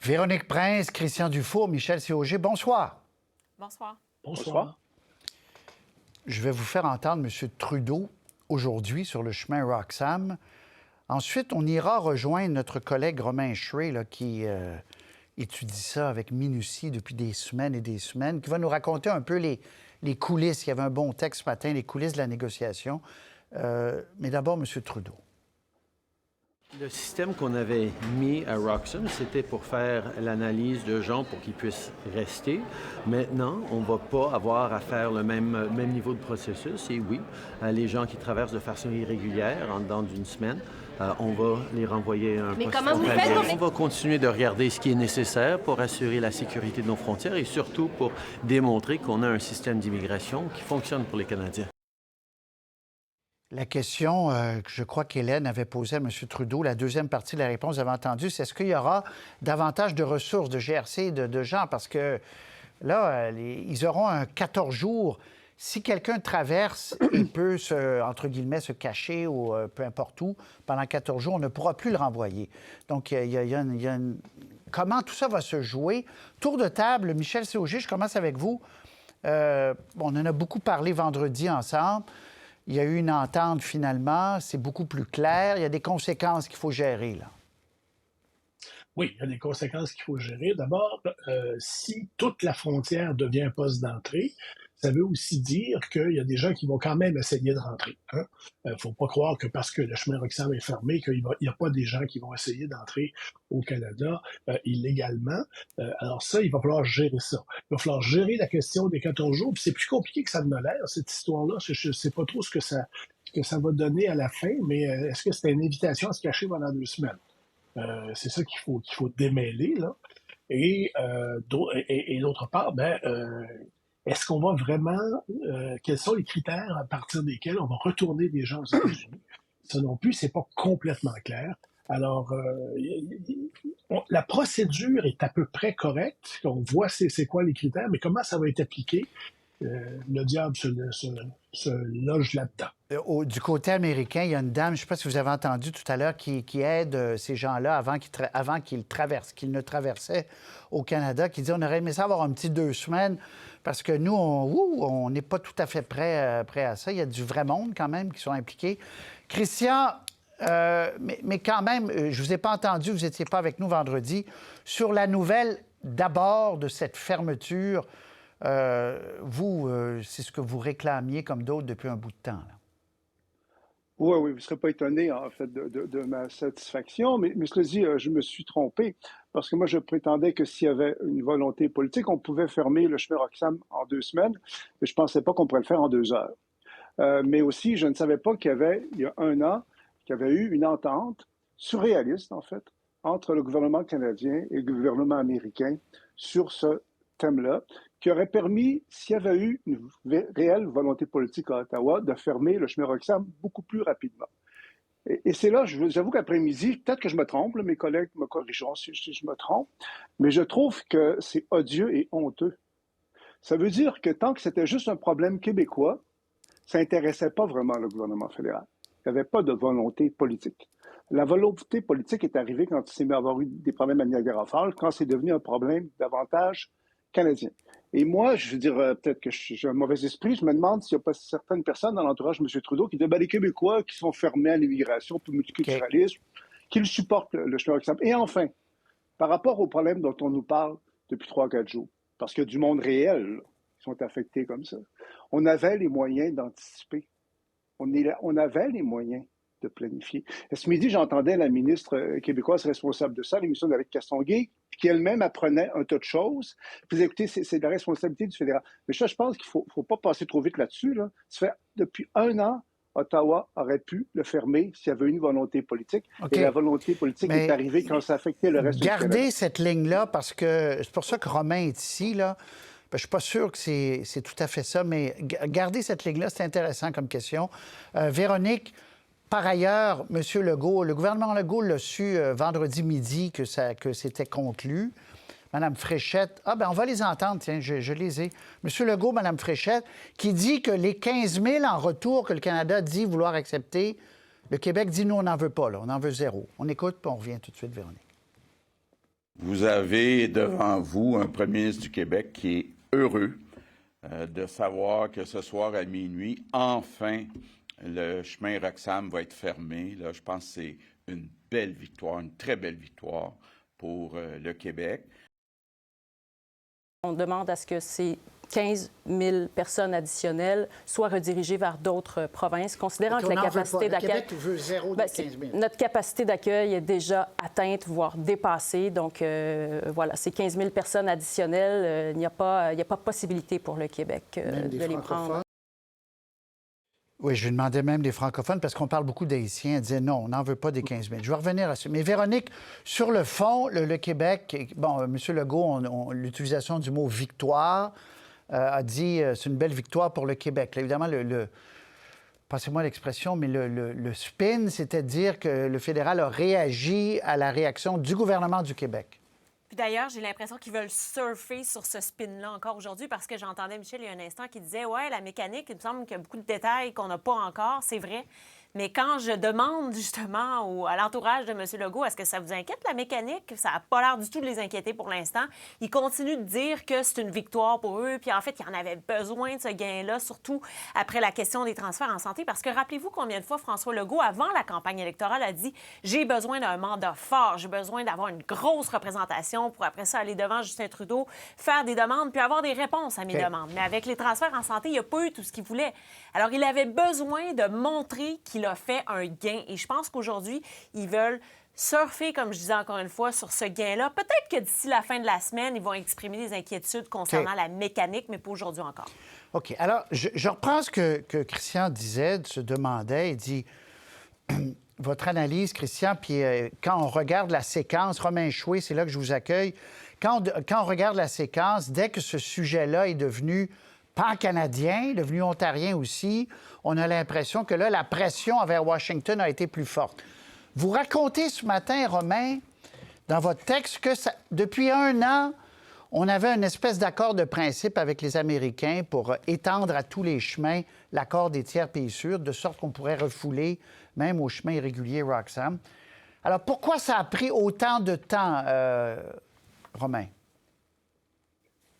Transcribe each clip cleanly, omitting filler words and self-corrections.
Véronique Prince, Christian Dufour, Michel Séauger, bonsoir. Bonsoir. Bonsoir. Je vais vous faire entendre M. Trudeau aujourd'hui sur le chemin Roxham. Ensuite, on ira rejoindre notre collègue Romain Schray, qui étudie ça avec minutie depuis des semaines et des semaines, qui va nous raconter un peu les coulisses. Il y avait un bon texte ce matin, les coulisses de la négociation. Mais d'abord, M. Trudeau. Le système qu'on avait mis à Roxham, c'était pour faire l'analyse de gens pour qu'ils puissent rester. Maintenant, on ne va pas avoir à faire le même niveau de processus. Et oui, les gens qui traversent de façon irrégulière en dedans d'une semaine, on va les renvoyer à un poste frontalier. On va continuer de regarder ce qui est nécessaire pour assurer la sécurité de nos frontières et surtout pour démontrer qu'on a un système d'immigration qui fonctionne pour les Canadiens. La question que je crois qu'Hélène avait posée à M. Trudeau, la deuxième partie de la réponse, vous avez entendu, c'est est-ce qu'il y aura davantage de ressources, de GRC, de gens? Parce que là, ils auront un 14 jours. Si quelqu'un traverse, il peut, entre guillemets, se cacher ou peu importe où, pendant 14 jours, on ne pourra plus le renvoyer. Donc, il y a comment tout ça va se jouer? Tour de table, Michel Séauger, je commence avec vous. On en a beaucoup parlé vendredi ensemble. Il y a eu une entente finalement, c'est beaucoup plus clair. Il y a des conséquences qu'il faut gérer, là. Oui, il y a des conséquences qu'il faut gérer. D'abord, si toute la frontière devient un poste d'entrée, ça veut aussi dire qu'il y a des gens qui vont quand même essayer de rentrer. Il ne faut pas croire que parce que le chemin Roxham est fermé, qu'il n'y a pas des gens qui vont essayer d'entrer au Canada illégalement. Alors ça, il va falloir gérer ça. Il va falloir gérer la question des 14 jours. Puis c'est plus compliqué que ça ne me l'air, cette histoire-là. Je ne sais pas trop ce que ça va donner à la fin, mais est-ce que c'était une invitation à se cacher pendant 2 semaines? C'est ça qu'il faut démêler, là. Et d'autre part, est-ce qu'on va vraiment... quels sont les critères à partir desquels on va retourner des gens aux États-Unis? Ça non plus, c'est pas complètement clair. Alors, la procédure est à peu près correcte. On voit c'est quoi les critères, mais comment ça va être appliqué? Le diable se loge là-dedans. Du côté américain, il y a une dame, je ne sais pas si vous avez entendu tout à l'heure, qui aide ces gens-là avant qu'ils ne traversaient au Canada, qui dit on aurait aimé ça avoir un petit 2 semaines parce que nous, on n'est pas tout à fait prêt à ça. Il y a du vrai monde quand même qui sont impliqués. Christian, mais quand même, je ne vous ai pas entendu, vous n'étiez pas avec nous vendredi, sur la nouvelle d'abord de cette fermeture. Vous, c'est ce que vous réclamiez comme d'autres depuis un bout de temps, là. Oui, vous ne serez pas étonné, en fait, de ma satisfaction, mais cela dit, je me suis trompé, parce que moi, je prétendais que s'il y avait une volonté politique, on pouvait fermer le chemin Roxham en 2 semaines, mais je ne pensais pas qu'on pourrait le faire en 2 heures. Mais aussi, je ne savais pas qu'il y a 1 an, qu'il y avait eu une entente surréaliste, en fait, entre le gouvernement canadien et le gouvernement américain sur ce thème-là, qui aurait permis, s'il y avait eu une réelle volonté politique à Ottawa, de fermer le chemin Roxham beaucoup plus rapidement. Et c'est là, j'avoue qu'après-midi, peut-être que je me trompe, mes collègues me corrigeront si je me trompe, mais je trouve que c'est odieux et honteux. Ça veut dire que tant que c'était juste un problème québécois, ça n'intéressait pas vraiment le gouvernement fédéral. Il n'y avait pas de volonté politique. La volonté politique est arrivée quand il s'est mis à avoir eu des problèmes à Niagara Falls, quand c'est devenu un problème davantage canadien. Et moi, je veux dire, peut-être que j'ai un mauvais esprit, je me demande s'il n'y a pas certaines personnes dans l'entourage de M. Trudeau qui disent les Québécois qui sont fermés à l'immigration, pour le multiculturalisme, qu'ils supportent le chemin Roxham. Et enfin, par rapport aux problèmes dont on nous parle depuis 3-4 jours, parce qu'il y a du monde réel là, qui sont affectés comme ça, on avait les moyens d'anticiper. On avait les moyens de planifier. Et ce midi, j'entendais la ministre québécoise responsable de ça, l'émission d'Éric Castonguay, qui elle-même apprenait un tas de choses. Puis écoutez, c'est de la responsabilité du fédéral. Mais ça, je pense qu'il ne faut pas passer trop vite là-dessus. Là. Ça fait depuis 1 an, Ottawa aurait pu le fermer s'il y avait une volonté politique. Okay. Et la volonté politique est arrivée quand ça affectait le reste du Canada. Gardez cette ligne-là, parce que c'est pour ça que Romain est ici, là. Je ne suis pas sûr que c'est tout à fait ça, mais gardez cette ligne-là, c'est intéressant comme question. Véronique, par ailleurs, M. Legault, le gouvernement Legault l'a su vendredi midi que c'était conclu. Mme Fréchette, on va les entendre, tiens, je les ai. M. Legault, Mme Fréchette, qui dit que les 15 000 en retour que le Canada dit vouloir accepter, le Québec dit, nous, on n'en veut pas, là, on en veut 0. On écoute, puis on revient tout de suite, Véronique. Vous avez devant vous un premier ministre du Québec qui est heureux de savoir que ce soir à minuit, enfin, le chemin Roxham va être fermé. Là, je pense que c'est une belle victoire, une très belle victoire pour le Québec. On demande à ce que ces 15 000 personnes additionnelles soient redirigées vers d'autres provinces, considérant que la capacité d'accueil... Le Québec veut zéro des 15 000. Notre capacité d'accueil est déjà atteinte, voire dépassée. Donc, voilà, ces 15 000 personnes additionnelles, il n'y a pas possibilité pour le Québec de les prendre. Oui, je lui demandais même des francophones, parce qu'on parle beaucoup d'Haïtiens. Elle disait non, on n'en veut pas des 15 000. Je vais revenir à ça. Mais Véronique, sur le fond, le Québec, bon, M. Legault, l'utilisation du mot « victoire », a dit c'est une belle victoire pour le Québec. Là, évidemment, passez-moi l'expression, mais le spin, c'était de dire que le fédéral a réagi à la réaction du gouvernement du Québec. Puis d'ailleurs, j'ai l'impression qu'ils veulent surfer sur ce spin-là encore aujourd'hui parce que j'entendais Michel il y a un instant qui disait « Ouais, la mécanique, il me semble qu'il y a beaucoup de détails qu'on n'a pas encore. » C'est vrai. Mais quand je demande justement à l'entourage de M. Legault, est-ce que ça vous inquiète, la mécanique? Ça n'a pas l'air du tout de les inquiéter pour l'instant. Ils continuent de dire que c'est une victoire pour eux. Puis en fait, ils en avaient besoin de ce gain-là, surtout après la question des transferts en santé. Parce que rappelez-vous combien de fois François Legault, avant la campagne électorale, a dit « J'ai besoin d'un mandat fort, j'ai besoin d'avoir une grosse représentation pour après ça aller devant Justin Trudeau, faire des demandes, puis avoir des réponses à mes demandes. » Mais avec les transferts en santé, il n'a pas eu tout ce qu'il voulait. Alors, il avait besoin de montrer qu'il a fait un gain. Et je pense qu'aujourd'hui, ils veulent surfer, comme je disais encore une fois, sur ce gain-là. Peut-être que d'ici la fin de la semaine, ils vont exprimer des inquiétudes concernant la mécanique, mais pas aujourd'hui encore. OK. Alors, je reprends ce que Christian disait, se demandait. Il dit, votre analyse, Christian, puis quand on regarde la séquence, Romain Chouet, c'est là que je vous accueille. Quand on regarde la séquence, dès que ce sujet-là est devenu pan-canadien, devenu ontarien aussi, on a l'impression que là, la pression envers Washington a été plus forte. Vous racontez ce matin, Romain, dans votre texte, que depuis 1 an, on avait une espèce d'accord de principe avec les Américains pour étendre à tous les chemins l'accord des tiers pays sûrs, de sorte qu'on pourrait refouler même aux chemins irréguliers Roxham. Alors, pourquoi ça a pris autant de temps, Romain?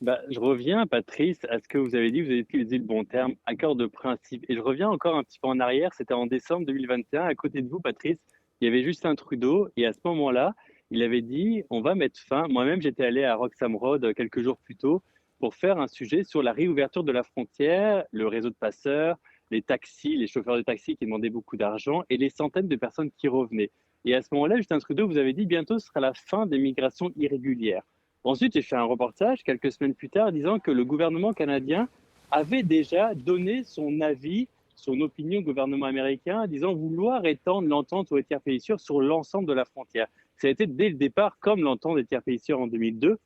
Je reviens, Patrice, à ce que vous avez dit. Vous avez utilisé le bon terme, accord de principe. Et je reviens encore un petit peu en arrière. C'était en décembre 2021. À côté de vous, Patrice, il y avait Justin Trudeau. Et à ce moment-là, il avait dit on va mettre fin. Moi-même, j'étais allé à Roxham Road quelques jours plus tôt pour faire un sujet sur la réouverture de la frontière, le réseau de passeurs, les taxis, les chauffeurs de taxi qui demandaient beaucoup d'argent et les centaines de personnes qui revenaient. Et à ce moment-là, Justin Trudeau vous avez dit bientôt ce sera la fin des migrations irrégulières. Ensuite, j'ai fait un reportage quelques semaines plus tard disant que le gouvernement canadien avait déjà donné son avis, son opinion au gouvernement américain, disant vouloir étendre l'entente sur les tiers pays sûrs sur l'ensemble de la frontière. Ça a été dès le départ, comme l'entente des tiers pays sûrs en 2002,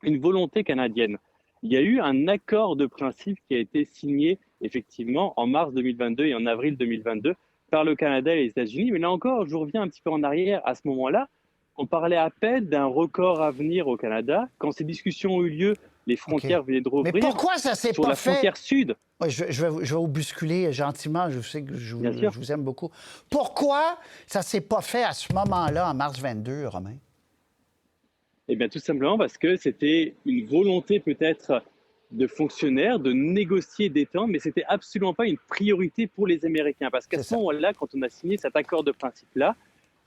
une volonté canadienne. Il y a eu un accord de principe qui a été signé effectivement en mars 2022 et en avril 2022 par le Canada et les États-Unis. Mais là encore, je reviens un petit peu en arrière. À ce moment-là, on parlait à peine d'un record à venir au Canada. Quand ces discussions ont eu lieu, les frontières venaient de rouvrir. Mais pourquoi ça s'est sur pas la fait? Frontière sud. Oui, je vais vous bousculer gentiment. Je sais que je vous aime beaucoup. Pourquoi ça s'est pas fait à ce moment-là, en mars 22, Romain? Eh bien, tout simplement parce que c'était une volonté peut-être de fonctionnaires de négocier, d'étendre, mais c'était absolument pas une priorité pour les Américains. Parce qu'à ce moment-là, quand on a signé cet accord de principe-là,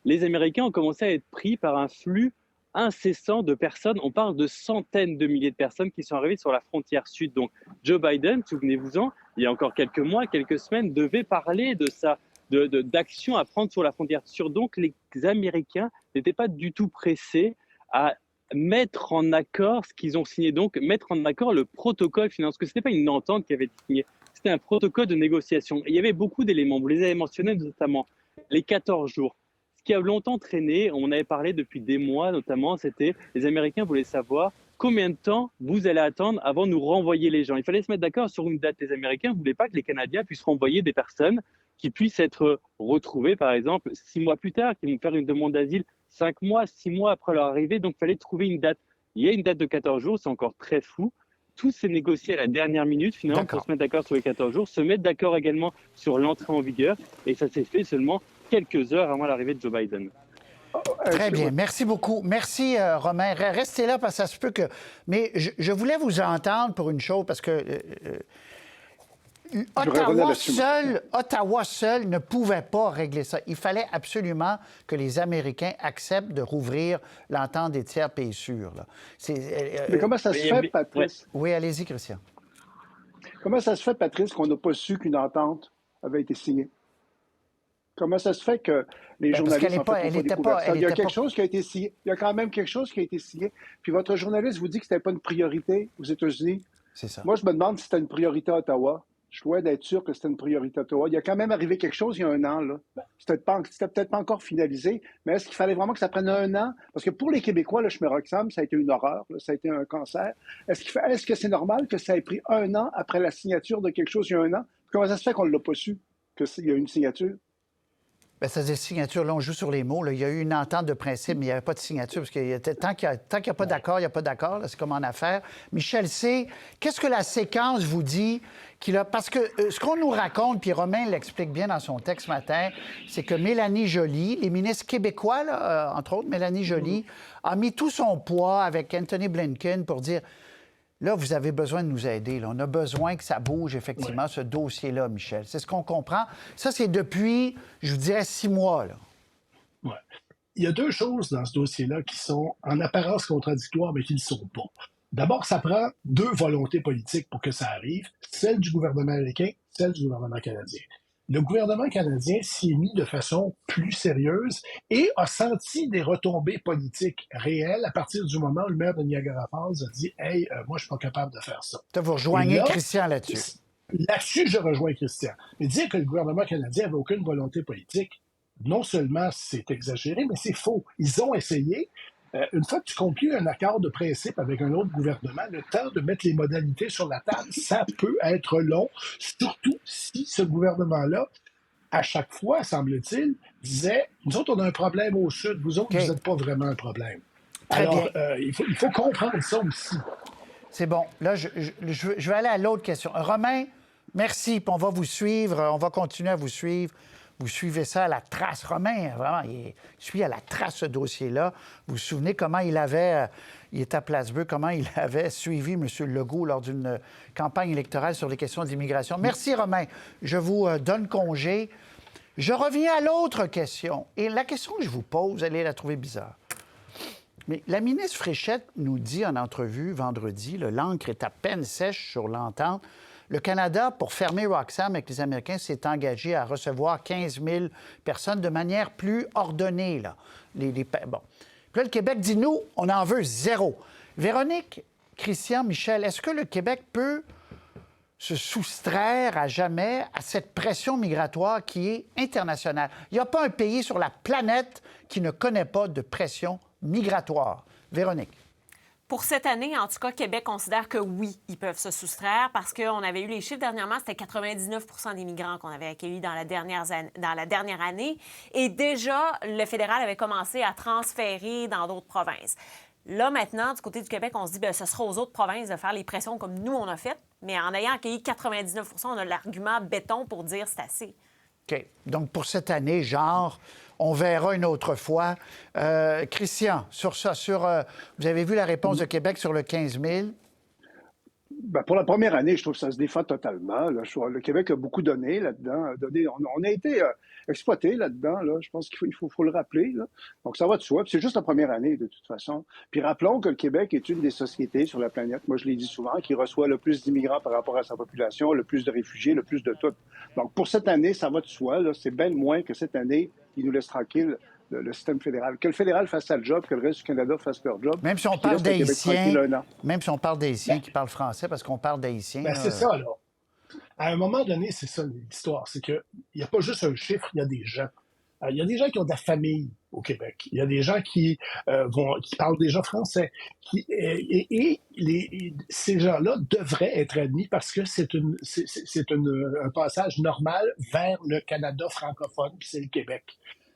les Américains ont commencé à être pris par un flux incessant de personnes. On parle de centaines de milliers de personnes qui sont arrivées sur la frontière sud. Donc, Joe Biden, souvenez-vous-en, il y a encore quelques mois, quelques semaines, devait parler de ça, d'action à prendre sur la frontière sud. Donc, les Américains n'étaient pas du tout pressés à mettre en accord ce qu'ils ont signé. Donc, mettre en accord le protocole final. Parce que ce n'était pas une entente qui avait été signée, c'était un protocole de négociation. Et il y avait beaucoup d'éléments. Vous les avez mentionnés, notamment les 14 jours. Ce qui a longtemps traîné, on avait parlé depuis des mois notamment, c'était les Américains voulaient savoir combien de temps vous allez attendre avant de nous renvoyer les gens. Il fallait se mettre d'accord sur une date. Les Américains ne voulaient pas que les Canadiens puissent renvoyer des personnes qui puissent être retrouvées, par exemple, 6 mois plus tard, qui vont faire une demande d'asile 5 mois, 6 mois après leur arrivée. Donc, il fallait trouver une date. Il y a une date de 14 jours, c'est encore très flou. Tout s'est négocié à la dernière minute, finalement, pour se mettre d'accord sur les 14 jours, se mettre d'accord également sur l'entrée en vigueur. Et ça s'est fait seulement quelques heures avant l'arrivée de Joe Biden. Très bien. Merci beaucoup. Merci, Romain. Restez là parce que ça se peut que... Mais je voulais vous entendre pour une chose parce que Ottawa seul ne pouvait pas régler ça. Il fallait absolument que les Américains acceptent de rouvrir l'entente des tiers pays sûrs. Là. Mais comment ça se fait, Patrice? Oui, allez-y, Christian. Comment ça se fait, Patrice, qu'on n'a pas su qu'une entente avait été signée? Comment ça se fait que les journalistes ont découvert ça? Il y a quelque chose qui a été signé. Il y a quand même quelque chose qui a été signé. Puis votre journaliste vous dit que ce n'était pas une priorité aux États-Unis. C'est ça. Moi, je me demande si c'était une priorité à Ottawa. Je suis loin d'être sûr que c'était une priorité à Ottawa. Il y a quand même arrivé quelque chose il y a un an. Là. C'était peut-être pas encore finalisé, mais est-ce qu'il fallait vraiment que ça prenne un an? Parce que pour les Québécois, le chemin Roxham, ça a été une horreur, là, ça a été un cancer. Est-ce que c'est normal que ça ait pris un an après la signature de quelque chose il y a un an? Comment ça se fait qu'on ne l'a pas su, qu'il y a une signature? Bien, ça des signatures, là, on joue sur les mots. Là. Il y a eu une entente de principe, mais il n'y avait pas de signature. Parce que tant qu'il n'y a pas d'accord, il n'y a pas d'accord. Là, c'est comme en affaires. Michel C., qu'est-ce que la séquence vous dit? Parce que ce qu'on nous raconte, puis Romain l'explique bien dans son texte ce matin, c'est que Mélanie Joly, les ministres québécois, là, entre autres, Mélanie Joly, a mis tout son poids avec Anthony Blinken pour dire... Là, vous avez besoin de nous aider. Là. On a besoin que ça bouge, effectivement, ce dossier-là, Michel. C'est ce qu'on comprend. Ça, c'est depuis, je vous dirais, 6 mois. Là. Ouais. Il y a 2 choses dans ce dossier-là qui sont en apparence contradictoires, mais qui ne le sont pas. D'abord, ça prend 2 volontés politiques pour que ça arrive, celle du gouvernement américain, celle du gouvernement canadien. Le gouvernement canadien s'y est mis de façon plus sérieuse et a senti des retombées politiques réelles à partir du moment où le maire de Niagara Falls a dit « Hey, moi, je suis pas capable de faire ça. » Vous rejoignez Christian là-dessus. Là-dessus, je rejoins Christian. Mais dire que le gouvernement canadien n'avait aucune volonté politique, non seulement c'est exagéré, mais c'est faux. Ils ont essayé. Une fois que tu conclus un accord de principe avec un autre gouvernement, le temps de mettre les modalités sur la table, ça peut être long, surtout si ce gouvernement-là, à chaque fois, semble-t-il, disait « Nous autres, on a un problème au Sud, vous autres, vous n'êtes pas vraiment un problème. » Alors, il faut comprendre ça aussi. C'est bon. Là, je vais aller à l'autre question. Romain, merci, puis on va vous suivre, on va continuer à vous suivre. Vous suivez ça à la trace. Romain, vraiment, il suit à la trace ce dossier-là. Vous vous souvenez comment il était à Place-Bleue, comment il avait suivi M. Legault lors d'une campagne électorale sur les questions d'immigration. Merci, Romain. Je vous donne congé. Je reviens à l'autre question. Et la question que je vous pose, vous allez la trouver bizarre. Mais la ministre Fréchette nous dit en entrevue vendredi, l'encre est à peine sèche sur l'entente. Le Canada, pour fermer Roxham avec les Américains, s'est engagé à recevoir 15 000 personnes de manière plus ordonnée. Là. Bon. Puis là, le Québec dit, nous, on en veut 0. Véronique, Christian, Michel, est-ce que le Québec peut se soustraire à jamais à cette pression migratoire qui est internationale? Il n'y a pas un pays sur la planète qui ne connaît pas de pression migratoire. Véronique. Pour cette année, en tout cas, Québec considère que oui, ils peuvent se soustraire parce qu'on avait eu les chiffres dernièrement, c'était 99 des migrants qu'on avait accueillis dans la dernière année. Et déjà, le fédéral avait commencé à transférer dans d'autres provinces. Là, maintenant, du côté du Québec, on se dit que ce sera aux autres provinces de faire les pressions comme nous, on a fait. Mais en ayant accueilli 99 on a l'argument béton pour dire c'est assez. OK. Donc, pour cette année, genre... On verra une autre fois. Christian, sur ça, vous avez vu la réponse de Québec sur le 15 000? Bien, pour la première année, je trouve que ça se défend totalement. Là. Le Québec a beaucoup donné là-dedans. On a été exploité là-dedans. Là. Je pense qu'il faut le rappeler. Là. Donc, ça va de soi. Puis c'est juste la première année, de toute façon. Puis rappelons que le Québec est une des sociétés sur la planète, moi je l'ai dit souvent, qui reçoit le plus d'immigrants par rapport à sa population, le plus de réfugiés, le plus de tout. Donc, pour cette année, ça va de soi. Là. C'est bien moins que cette année, ils nous laissent tranquille le système fédéral. Que le fédéral fasse sa job, que le reste du Canada fasse leur job. Même si on parle d'Haïtiens qui parlent français, parce qu'on parle d'Haïtiens. C'est ça, là. À un moment donné, c'est ça l'histoire. C'est qu'il n'y a pas juste un chiffre, il y a des gens. Il y a des gens qui ont de la famille au Québec. Il y a des gens qui parlent déjà français. Ces gens-là devraient être admis parce que c'est un passage normal vers le Canada francophone, puis c'est le Québec.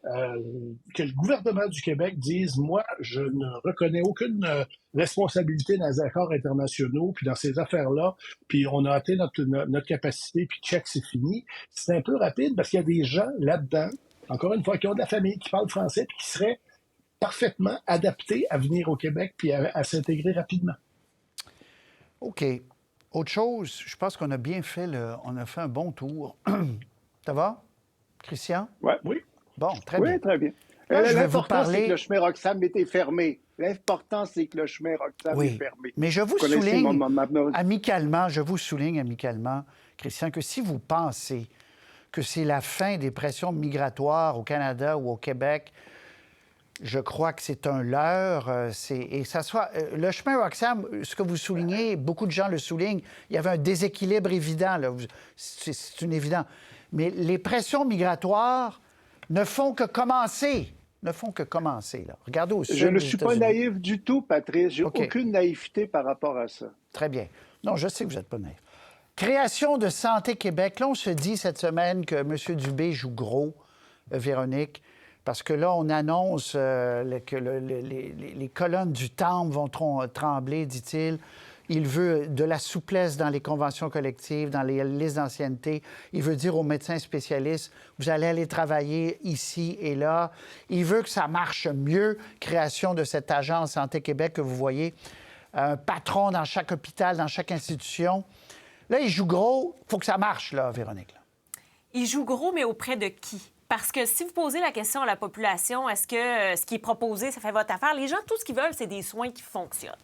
Que le gouvernement du Québec dise « Moi, je ne reconnais aucune responsabilité dans les accords internationaux, puis dans ces affaires-là, puis on a atteint notre capacité, puis check, c'est fini », c'est un peu rapide parce qu'il y a des gens là-dedans, encore une fois, qui ont de la famille, qui parlent français, puis qui seraient parfaitement adaptés à venir au Québec puis à s'intégrer rapidement. OK. Autre chose, je pense qu'on a bien fait on a fait un bon tour. Ça va, Christian? Ouais. Oui. Bon, très Oui, bien. très bien. Là, je vais vous L'important, c'est parler... que le chemin Roxham était fermé. L'important, c'est que le chemin Roxham est fermé. Mais je vous connaissez souligne mon- amicalement, Christian, que si vous pensez que c'est la fin des pressions migratoires au Canada ou au Québec, je crois que c'est un leurre. Le chemin Roxham, ce que vous soulignez, beaucoup de gens le soulignent, il y avait un déséquilibre évident, là. C'est une évidence. Mais les pressions migratoires ne font que commencer. Là. Regardez au sud Je ne des suis pas États-Unis. naïf du tout, Patrice. J'ai OK. aucune naïveté par rapport à ça. Très bien. Non, je sais que vous n'êtes pas naïf. Création de Santé Québec. Là, on se dit cette semaine que M. Dubé joue gros, Véronique, parce que là, on annonce que les colonnes du temple vont trembler, dit-il. Il veut de la souplesse dans les conventions collectives, dans les listes d'ancienneté. Il veut dire aux médecins spécialistes, vous allez aller travailler ici et là. Il veut que ça marche mieux. Création de cette agence Santé Québec que vous voyez. Un patron dans chaque hôpital, dans chaque institution. Là, il joue gros. Il faut que ça marche, là, Véronique. Là. Il joue gros, mais auprès de qui? Parce que si vous posez la question à la population, est-ce que ce qui est proposé, ça fait votre affaire? Les gens, tout ce qu'ils veulent, c'est des soins qui fonctionnent.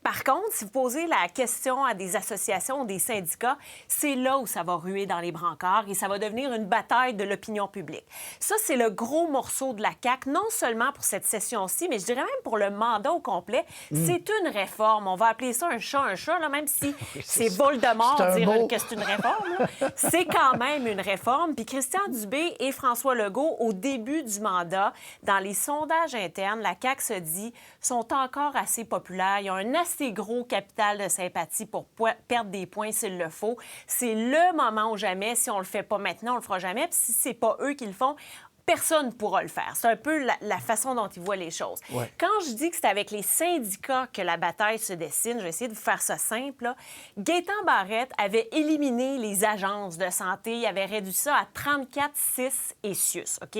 Par contre, si vous posez la question à des associations, des syndicats, c'est là où ça va ruer dans les brancards et ça va devenir une bataille de l'opinion publique. Ça, c'est le gros morceau de la CAQ, non seulement pour cette session-ci, mais je dirais même pour le mandat au complet. C'est une réforme. On va appeler ça un chat, là, même si c'est Voldemort dire que c'est une réforme. C'est quand même une réforme. Puis Christian Dubé et François Legault, au début du mandat, dans les sondages internes, la CAQ se dit, sont encore assez populaires. Ils ont un assez gros capital de sympathie pour perdre des points s'il le faut. C'est le moment ou jamais. Si on le fait pas maintenant, on le fera jamais. Puis si c'est pas eux qui le font, personne ne pourra le faire. C'est un peu la façon dont ils voient les choses. Ouais. Quand je dis que c'est avec les syndicats que la bataille se dessine, je vais essayer de vous faire ça simple, là. Gaétan Barrette avait éliminé les agences de santé. Il avait réduit ça à 34, 6 et CIUS, OK?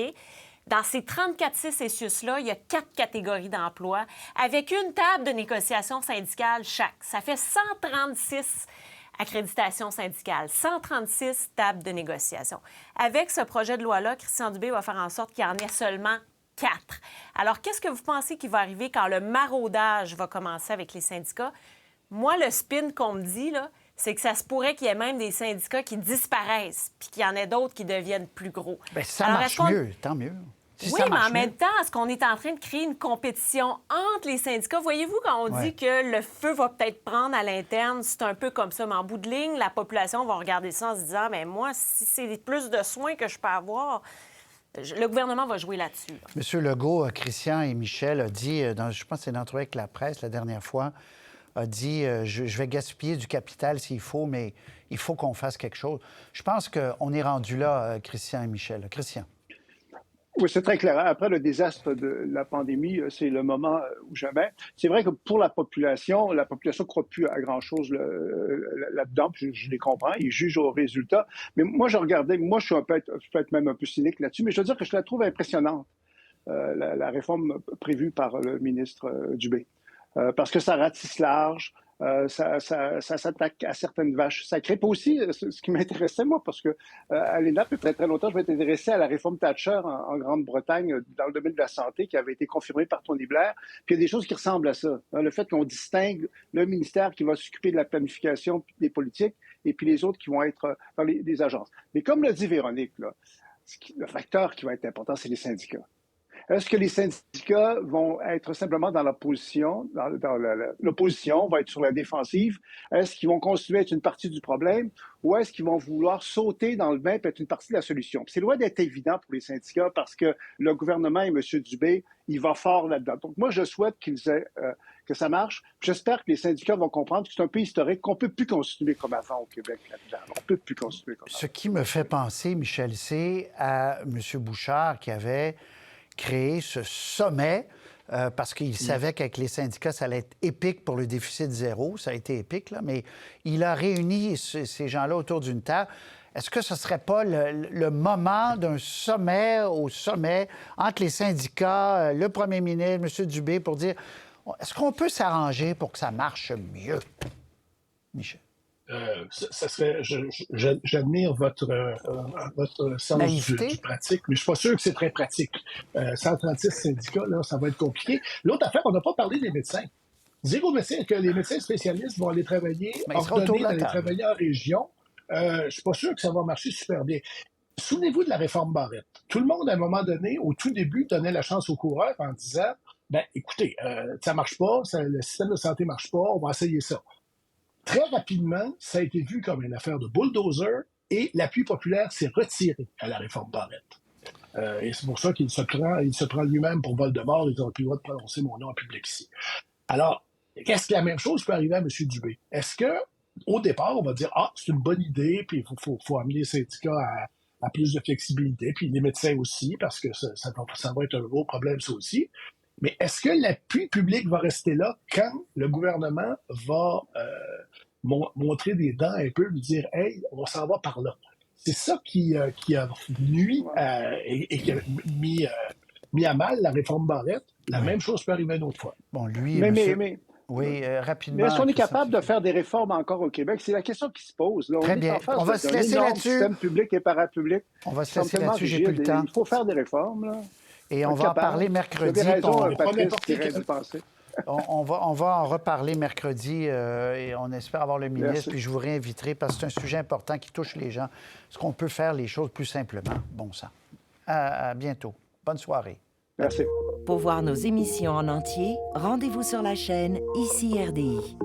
Dans ces 34 6 et CIUS-là, il y a 4 catégories d'emplois avec une table de négociation syndicale chaque. Ça fait 136 accréditations syndicales, 136 tables de négociation. Avec ce projet de loi-là, Christian Dubé va faire en sorte qu'il y en ait seulement 4. Alors, qu'est-ce que vous pensez qui va arriver quand le maraudage va commencer avec les syndicats? Moi, le spin qu'on me dit, là, c'est que ça se pourrait qu'il y ait même des syndicats qui disparaissent puis qu'il y en ait d'autres qui deviennent plus gros. Bien, ça marche mieux, tant mieux. Si oui, ça mais marche en même mieux. temps, est-ce qu'on est en train de créer une compétition entre les syndicats? Voyez-vous, quand on dit que le feu va peut-être prendre à l'interne, c'est un peu comme ça, mais en bout de ligne, la population va regarder ça en se disant, bien, moi, si c'est plus de soins que je peux avoir, le gouvernement va jouer là-dessus. Là. Monsieur Legault, Christian et Michel a dit, je pense que c'est une entrevue avec la presse la dernière fois, a dit je vais gaspiller du capital s'il faut, mais il faut qu'on fasse quelque chose. Je pense qu'on est rendu là, Christian et Michel. Christian. Oui, c'est très clair. Après le désastre de la pandémie, c'est le moment ou jamais. C'est vrai que pour la population ne croit plus à grand-chose là-dedans, puis je les comprends, ils jugent aux résultats. Mais moi, je suis peut-être même un peu cynique là-dessus, mais je veux dire que je la trouve impressionnante, la réforme prévue par le ministre Dubé. Parce que ça ratisse large, ça s'attaque à certaines vaches sacrées. Puis aussi, ce qui m'intéressait, moi, parce que à l'ENA, depuis très, très longtemps, je m'étais intéressé à la réforme Thatcher en Grande-Bretagne dans le domaine de la santé qui avait été confirmée par Tony Blair. Puis il y a des choses qui ressemblent à ça. Le fait qu'on distingue le ministère qui va s'occuper de la planification des politiques et puis les autres qui vont être dans les agences. Mais comme l'a dit Véronique, là, le facteur qui va être important, c'est les syndicats. Est-ce que les syndicats vont être simplement dans l'opposition, l'opposition va être sur la défensive? Est-ce qu'ils vont continuer à être une partie du problème ou est-ce qu'ils vont vouloir sauter dans le bain et être une partie de la solution? Puis c'est loin d'être évident pour les syndicats parce que le gouvernement et M. Dubé, il va fort là-dedans. Donc moi, je souhaite que ça marche. J'espère que les syndicats vont comprendre que c'est un peu historique, qu'on ne peut plus continuer comme avant au Québec là-dedans. On ne peut plus continuer comme avant. Ce qui me fait penser, Michel, c'est à M. Bouchard qui avait créé ce sommet parce qu'il savait qu'avec les syndicats, ça allait être épique pour le déficit zéro. Ça a été épique, là, mais il a réuni ces gens-là autour d'une table. est-ce que ce ne serait pas le moment d'un sommet au sommet entre les syndicats, le premier ministre, M. Dubé, pour dire est-ce qu'on peut s'arranger pour que ça marche mieux? Michel. Ça serait, j'admire votre sens du pratique, mais je suis pas sûr que c'est très pratique. 136 syndicats, là, ça va être compliqué. L'autre affaire, on n'a pas parlé des médecins. Dire aux médecins que les médecins spécialistes vont aller travailler, ordonner d'aller travailler en région, je suis pas sûr que ça va marcher super bien. Souvenez-vous de la réforme Barrette. Tout le monde, à un moment donné, au tout début, donnait la chance aux coureurs en disant, écoutez, ça marche pas, le système de santé marche pas, on va essayer ça. Très rapidement, ça a été vu comme une affaire de bulldozer et l'appui populaire s'est retiré à la réforme Barrette. Et c'est pour ça qu'il se prend lui-même pour Voldemort. Ils n'ont plus le droit de prononcer mon nom en public ici. Alors, est-ce que la même chose peut arriver à M. Dubé? Est-ce qu'au départ, on va dire « c'est une bonne idée, puis il faut amener les syndicats à plus de flexibilité, puis les médecins aussi, parce que ça va être un gros problème, ça aussi. » Mais est-ce que l'appui public va rester là quand le gouvernement va montrer des dents un peu, lui dire « Hey, on s'en va par là ». C'est ça qui a nuit et qui a mis à mal la réforme Barrette. La même chose peut arriver une autre fois. Bon, lui, oui, rapidement. Mais est-ce qu'on est capable de faire des réformes encore au Québec? C'est la question qui se pose. Là, Très bien. On va se laisser là-dessus. Système public et parapublic. On va se laisser là-dessus, j'ai plus le temps. Il faut faire des réformes, là. Et on va en parler mercredi. On va en reparler mercredi et on espère avoir le ministre. Merci. Puis je vous réinviterai parce que c'est un sujet important qui touche les gens. Est-ce qu'on peut faire les choses plus simplement? Bon sang. À bientôt. Bonne soirée. Merci. Pour voir nos émissions en entier, rendez-vous sur la chaîne ICI RDI.